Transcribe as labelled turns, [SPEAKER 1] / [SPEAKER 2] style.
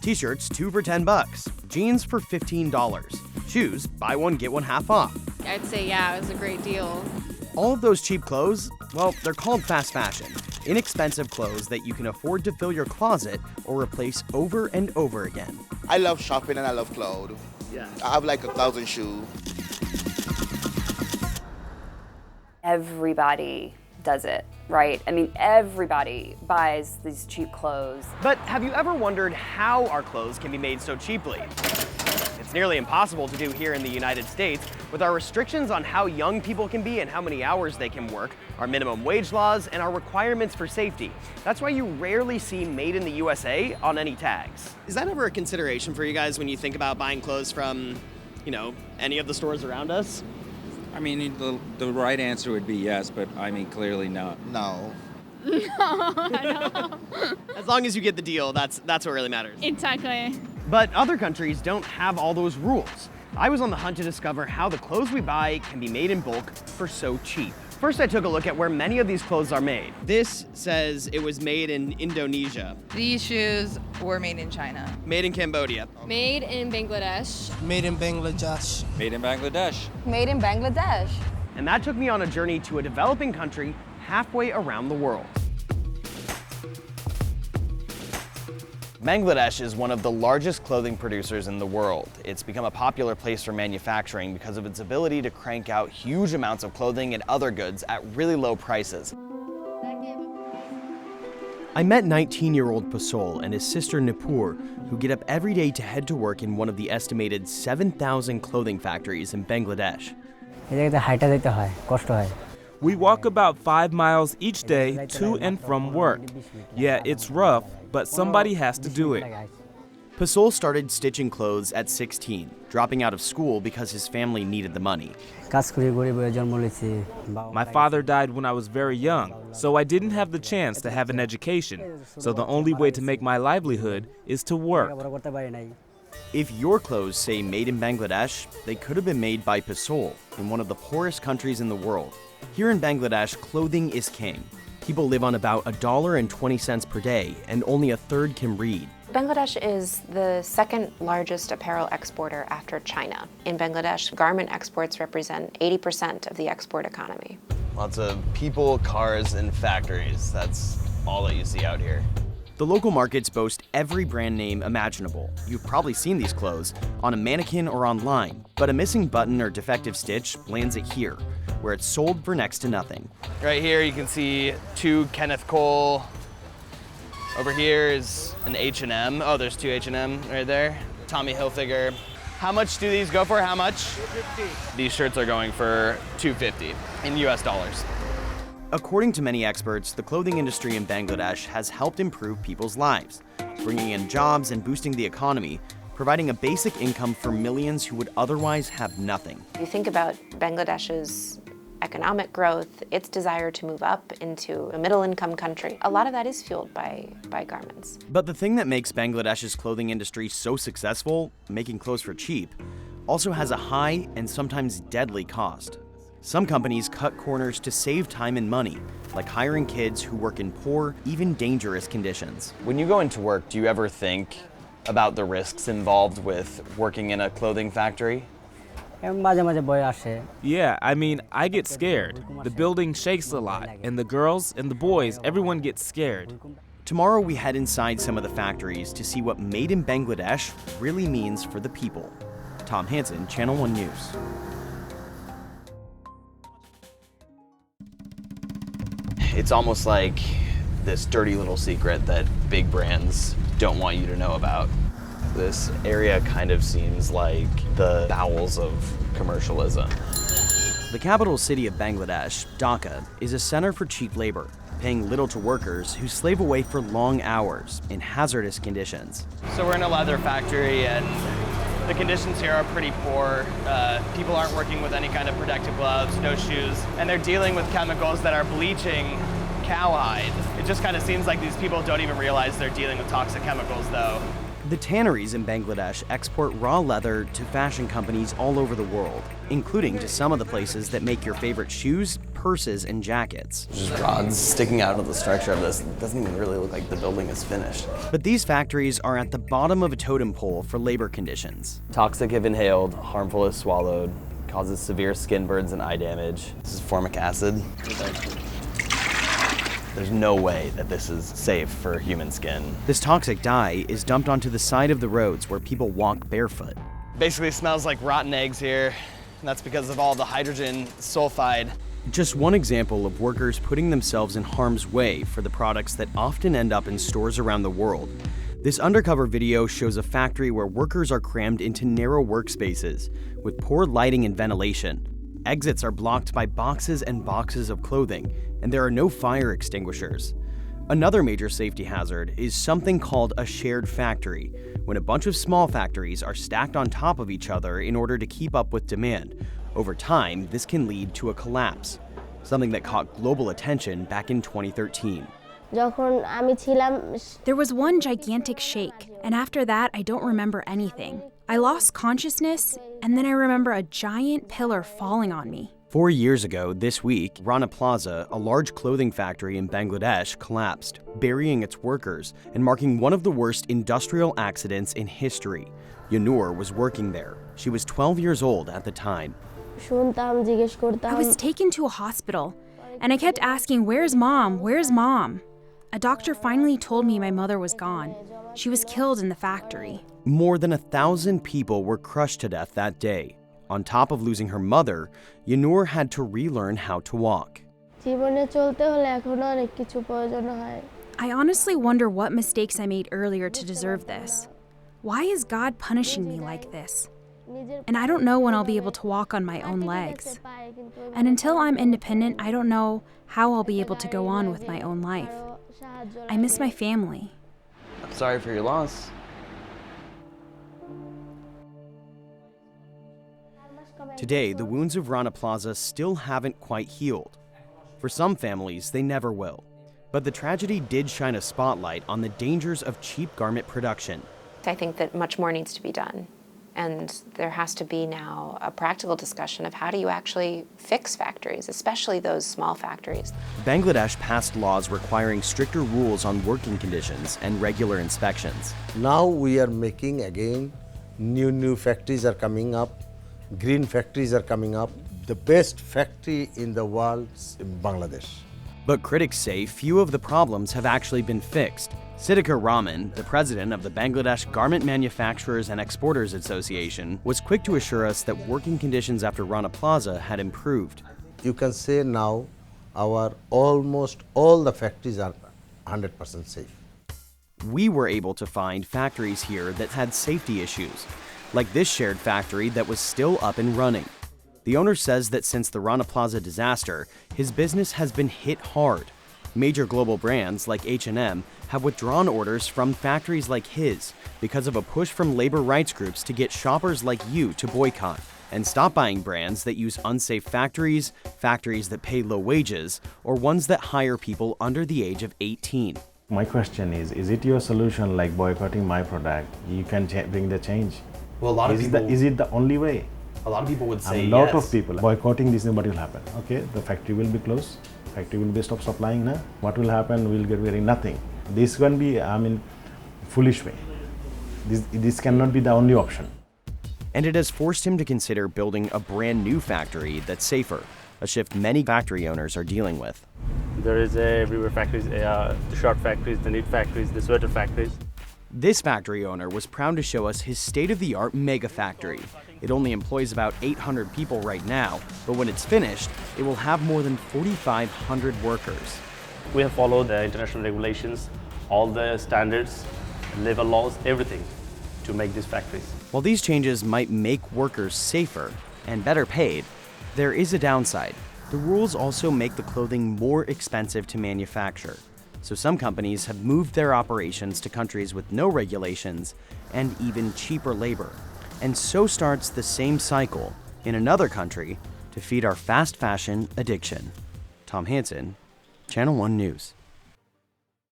[SPEAKER 1] T-shirts, 2 for $10. Jeans for $15. Shoes, buy one, get one half off.
[SPEAKER 2] I'd say, yeah, it was a great deal.
[SPEAKER 1] All of those cheap clothes, well, they're called fast fashion. Inexpensive clothes that you can afford to fill your closet or replace over and over again.
[SPEAKER 3] I love shopping and I love clothes.
[SPEAKER 1] Yeah.
[SPEAKER 3] I have like 1,000 shoes.
[SPEAKER 4] Everybody does it, right? I mean, everybody buys these cheap clothes.
[SPEAKER 1] But have you ever wondered how our clothes can be made so cheaply? It's nearly impossible to do here in the United States with our restrictions on how young people can be and how many hours they can work, our minimum wage laws, and our requirements for safety. That's why you rarely see Made in the USA on any tags. Is that ever a consideration for you guys when you think about buying clothes from, any of the stores around us?
[SPEAKER 5] I mean, the right answer would be yes, but I mean, clearly not.
[SPEAKER 3] No.
[SPEAKER 1] As long as you get the deal, that's what really matters.
[SPEAKER 2] Exactly.
[SPEAKER 1] But other countries don't have all those rules. I was on the hunt to discover how the clothes we buy can be made in bulk for so cheap. First, I took a look at where many of these clothes are made. This says it was made in Indonesia.
[SPEAKER 6] These shoes were made in China.
[SPEAKER 1] Made in Cambodia.
[SPEAKER 2] Made in Bangladesh.
[SPEAKER 7] Made in Bangladesh.
[SPEAKER 5] Made in Bangladesh.
[SPEAKER 6] Made in Bangladesh.
[SPEAKER 1] And that took me on a journey to a developing country halfway around the world. Bangladesh is one of the largest clothing producers in the world. It's become a popular place for manufacturing because of its ability to crank out huge amounts of clothing and other goods at really low prices. I met 19-year-old Pasol and his sister Nipur, who get up every day to head to work in one of the estimated 7,000 clothing factories in Bangladesh.
[SPEAKER 8] We walk about 5 miles each day to and from work. Yeah, it's rough, but somebody has to do it.
[SPEAKER 1] Pasol started stitching clothes at 16, dropping out of school because his family needed the money.
[SPEAKER 8] My father died when I was very young, so I didn't have the chance to have an education. So the only way to make my livelihood is to work.
[SPEAKER 1] If your clothes say made in Bangladesh, they could have been made by Pasol in one of the poorest countries in the world. Here in Bangladesh, clothing is king. People live on about $1.20 per day, and only a third can read.
[SPEAKER 9] Bangladesh is the second largest apparel exporter after China. In Bangladesh, garment exports represent 80% of the export economy.
[SPEAKER 1] Lots of people, cars, and factories. That's all that you see out here. The local markets boast every brand name imaginable. You've probably seen these clothes on a mannequin or online, but a missing button or defective stitch lands it here, where it's sold for next to nothing. Right here you can see 2 Kenneth Cole. Over here is an H&M. Oh, there's 2 H&M right there. Tommy Hilfiger. How much do these go for? How much? $250. These shirts are going for $250 in US dollars. According to many experts, the clothing industry in Bangladesh has helped improve people's lives, bringing in jobs and boosting the economy, providing a basic income for millions who would otherwise have nothing.
[SPEAKER 9] You think about Bangladesh's economic growth, its desire to move up into a middle-income country. A lot of that is fueled by garments.
[SPEAKER 1] But the thing that makes Bangladesh's clothing industry so successful, making clothes for cheap, also has a high and sometimes deadly cost. Some companies cut corners to save time and money, like hiring kids who work in poor, even dangerous conditions. When you go into work, do you ever think about the risks involved with working in a clothing factory?
[SPEAKER 8] Yeah, I mean, I get scared. The building shakes a lot, and the girls and the boys, everyone gets scared.
[SPEAKER 1] Tomorrow we head inside some of the factories to see what Made in Bangladesh really means for the people. Tom Hansen, Channel 1 News. It's almost like this dirty little secret that big brands don't want you to know about. This area kind of seems like the bowels of commercialism. The capital city of Bangladesh, Dhaka, is a center for cheap labor, paying little to workers who slave away for long hours in hazardous conditions. So we're in a leather factory and the conditions here are pretty poor. People aren't working with any kind of protective gloves, no shoes, and they're dealing with chemicals that are bleaching cowhide. It just kind of seems like these people don't even realize they're dealing with toxic chemicals though. The tanneries in Bangladesh export raw leather to fashion companies all over the world, including to some of the places that make your favorite shoes, purses and jackets. Just rods sticking out of the structure of this. It doesn't even really look like the building is finished. But these factories are at the bottom of a totem pole for labor conditions. Toxic if inhaled, harmful if swallowed, causes severe skin burns and eye damage. This is formic acid. There's no way that this is safe for human skin. This toxic dye is dumped onto the side of the roads where people walk barefoot. Basically smells like rotten eggs here, and that's because of all the hydrogen sulfide. Just one example of workers putting themselves in harm's way for the products that often end up in stores around the world. This undercover video shows a factory where workers are crammed into narrow workspaces with poor lighting and ventilation. Exits are blocked by boxes and boxes of clothing, and there are no fire extinguishers. Another major safety hazard is something called a shared factory, when a bunch of small factories are stacked on top of each other in order to keep up with demand. Over time, this can lead to a collapse, something that caught global attention back in 2013.
[SPEAKER 7] There was one gigantic shake, and after that, I don't remember anything. I lost consciousness, and then I remember a giant pillar falling on me.
[SPEAKER 1] 4 years ago, this week, Rana Plaza, a large clothing factory in Bangladesh, collapsed, burying its workers and marking one of the worst industrial accidents in history. Yanur was working there. She was 12 years old at the time.
[SPEAKER 7] I was taken to a hospital, and I kept asking, "Where's Mom? Where's Mom?" A doctor finally told me my mother was gone. She was killed in the factory.
[SPEAKER 1] More than 1,000 people were crushed to death that day. On top of losing her mother, Yanur had to relearn how to walk.
[SPEAKER 7] I honestly wonder what mistakes I made earlier to deserve this. Why is God punishing me like this? And I don't know when I'll be able to walk on my own legs. And until I'm independent, I don't know how I'll be able to go on with my own life. I miss my family.
[SPEAKER 1] I'm sorry for your loss. Today, the wounds of Rana Plaza still haven't quite healed. For some families, they never will. But the tragedy did shine a spotlight on the dangers of cheap garment production.
[SPEAKER 9] I think that much more needs to be done. And there has to be now a practical discussion of how do you actually fix factories, especially those small factories.
[SPEAKER 1] Bangladesh passed laws requiring stricter rules on working conditions and regular inspections.
[SPEAKER 10] Now we are making again, new factories are coming up, green factories are coming up. The best factory in the world is in Bangladesh.
[SPEAKER 1] But critics say few of the problems have actually been fixed. Siddiqur Rahman, the president of the Bangladesh Garment Manufacturers and Exporters Association, was quick to assure us that working conditions after Rana Plaza had improved.
[SPEAKER 10] You can say now our almost all the factories are 100% safe.
[SPEAKER 1] We were able to find factories here that had safety issues, like this shared factory that was still up and running. The owner says that since the Rana Plaza disaster, his business has been hit hard. Major global brands like H&M have withdrawn orders from factories like his because of a push from labor rights groups to get shoppers like you to boycott and stop buying brands that use unsafe factories, factories that pay low wages, or ones that hire people under the age of 18.
[SPEAKER 11] My question is it your solution like boycotting my product? You can bring the change.
[SPEAKER 1] Well, a lot of people...
[SPEAKER 11] Is it the only way?
[SPEAKER 1] A lot of people would say
[SPEAKER 11] yes. A lot of people boycotting this, what will happen? Okay, the factory will be closed. Factory will be stop supplying now. What will happen? We'll get very nothing. This can be, foolish way. This cannot be the only option.
[SPEAKER 1] And it has forced him to consider building a brand new factory that's safer, a shift many factory owners are dealing with.
[SPEAKER 12] There is everywhere factories, the shirt factories, the knit factories, the sweater factories.
[SPEAKER 1] This factory owner was proud to show us his state-of-the-art mega factory. It only employs about 800 people right now, but when it's finished, it will have more than 4,500 workers.
[SPEAKER 12] We have followed the international regulations, all the standards, labor laws, everything to make these factories.
[SPEAKER 1] While these changes might make workers safer and better paid, there is a downside. The rules also make the clothing more expensive to manufacture. So some companies have moved their operations to countries with no regulations and even cheaper labor. And so starts the same cycle in another country to feed our fast fashion addiction. Tom Hansen, Channel One News.